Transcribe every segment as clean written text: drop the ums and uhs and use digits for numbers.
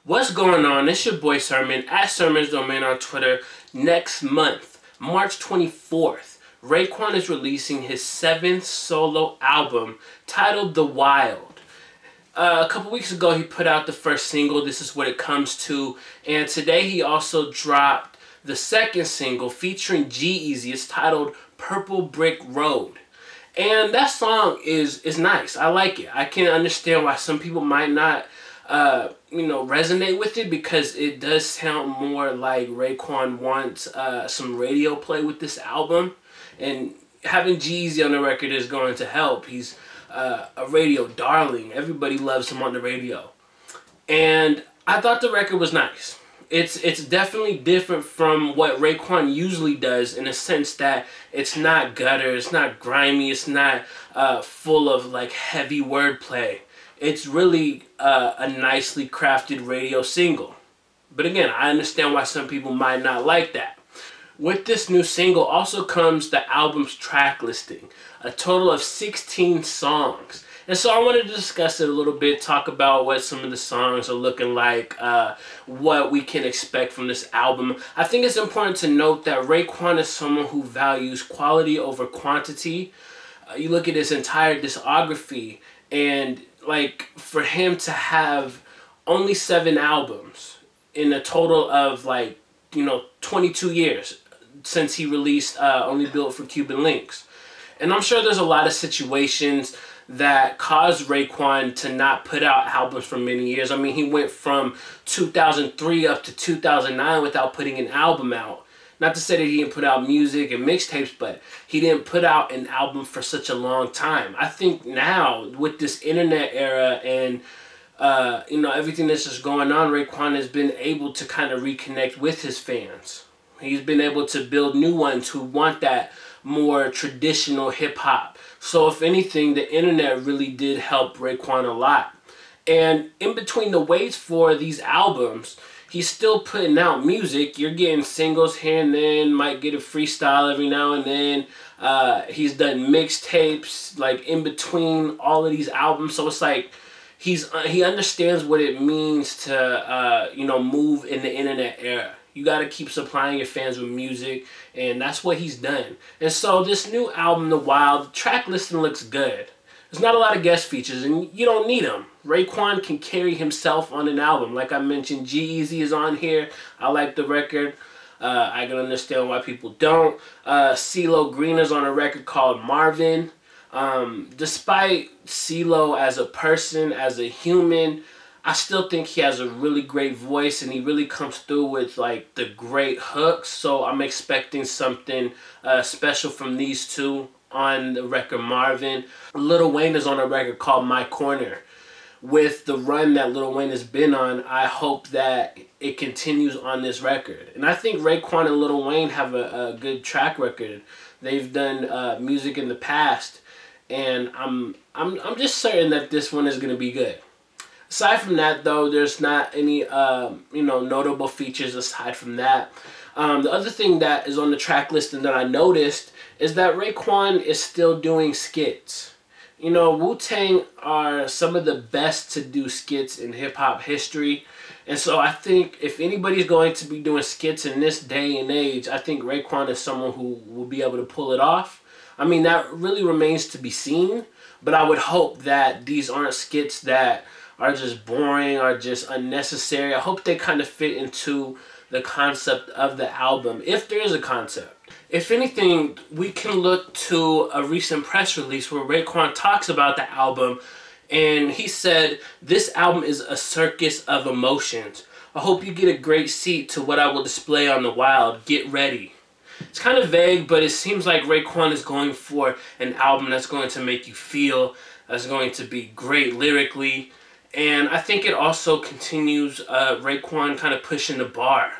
What's going on? It's your boy Sermon at Sermon's Domain on Twitter. Next month, March 24th, Raekwon is releasing his 7th solo album titled The Wild. A couple weeks ago, he put out the first single, This Is What It Comes To, and today he also dropped the second single featuring G-Eazy. It's titled Purple Brick Road. And that song is nice. I like it. I can understand why some people might not resonate with it, because it does sound more like Raekwon wants some radio play with this album, and having G-Eazy on the record is going to help. He's a radio darling. Everybody loves him on the radio, and I thought the record was nice. It's definitely different from what Raekwon usually does, in a sense that it's not gutter, it's not grimy, it's not full of like heavy wordplay. It's really a nicely crafted radio single. But again, I understand why some people might not like that. With this new single also comes the album's track listing, a total of 16 songs. And so I wanted to discuss it a little bit, talk about what some of the songs are looking like, what we can expect from this album. I think it's important to note that Raekwon is someone who values quality over quantity. You look at his entire discography, and like for him to have only 7 albums in a total of 22 years since he released Only Built for Cuban Links. And I'm sure there's a lot of situations that caused Raekwon to not put out albums for many years. I mean, he went from 2003 up to 2009 without putting an album out. Not to say that he didn't put out music and mixtapes, but he didn't put out an album for such a long time. I think now, with this internet era and everything that's just going on, Raekwon has been able to kind of reconnect with his fans. He's been able to build new ones who want that more traditional hip-hop. So if anything, the internet really did help Raekwon a lot. And in between the waits for these albums, he's still putting out music. You're getting singles here and then, might get a freestyle every now and then. He's done mixtapes like in between all of these albums. So it's like he understands what it means to move in the internet era. You got to keep supplying your fans with music, and that's what he's done. And so this new album, The Wild, track listing looks good. There's not a lot of guest features, and you don't need them. Raekwon can carry himself on an album. Like I mentioned, G-Eazy is on here. I like the record. I can understand why people don't. Cee-Lo Green is on a record called Marvin. Despite Cee-Lo as a person, as a human, I still think he has a really great voice, and he really comes through with like the great hooks. So I'm expecting something special from these two on the record Marvin. Lil Wayne is on a record called My Corner. With the run that Lil Wayne has been on, I hope that it continues on this record. And I think Raekwon and Lil Wayne have a good track record. They've done music in the past, and I'm just certain that this one is going to be good. Aside from that, though, there's not any notable features aside from that. The other thing that is on the track list and that I noticed is that Raekwon is still doing skits. Wu-Tang are some of the best to do skits in hip-hop history. And so I think if anybody's going to be doing skits in this day and age, I think Raekwon is someone who will be able to pull it off. I mean, that really remains to be seen. But I would hope that these aren't skits that are just boring or just unnecessary. I hope they kind of fit into the concept of the album, if there is a concept. If anything, we can look to a recent press release where Raekwon talks about the album, and he said, "This album is a circus of emotions. I hope you get a great seat to what I will display on The Wild. Get ready." It's kind of vague, but it seems like Raekwon is going for an album that's going to make you feel, that's going to be great lyrically. And I think it also continues Raekwon kind of pushing the bar.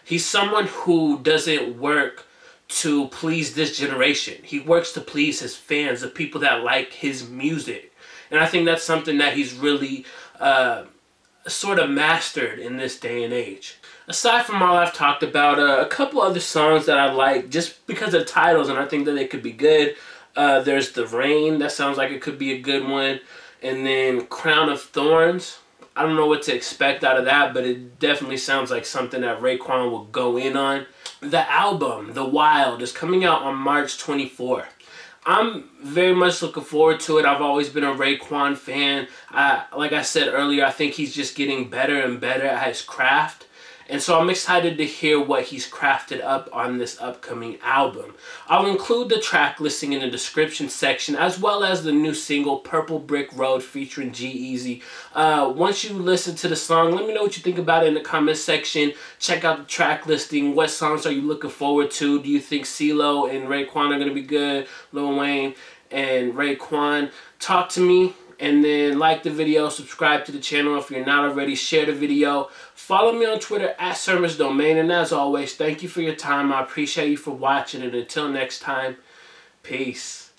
He's someone who doesn't work to please this generation. He works to please his fans, the people that like his music. And I think that's something that he's really sort of mastered in this day and age. Aside from all I've talked about, a couple other songs that I like just because of titles, and I think that they could be good. There's The Rain. That sounds like it could be a good one. And then Crown of Thorns. I don't know what to expect out of that, but it definitely sounds like something that Raekwon will go in on. The album, The Wild, is coming out on March 24th. I'm very much looking forward to it. I've always been a Raekwon fan. Like I said earlier, I think he's just getting better and better at his craft. And so I'm excited to hear what he's crafted up on this upcoming album. I'll include the track listing in the description section, as well as the new single, Purple Brick Road, featuring G-Eazy. Once you listen to the song, let me know what you think about it in the comment section. Check out the track listing. What songs are you looking forward to? Do you think Cee-Lo and Raekwon are going to be good? Lil Wayne and Raekwon? Talk to me. And then like the video, subscribe to the channel if you're not already, share the video. Follow me on Twitter at @SermonsDomain. And as always, thank you for your time. I appreciate you for watching. And until next time, peace.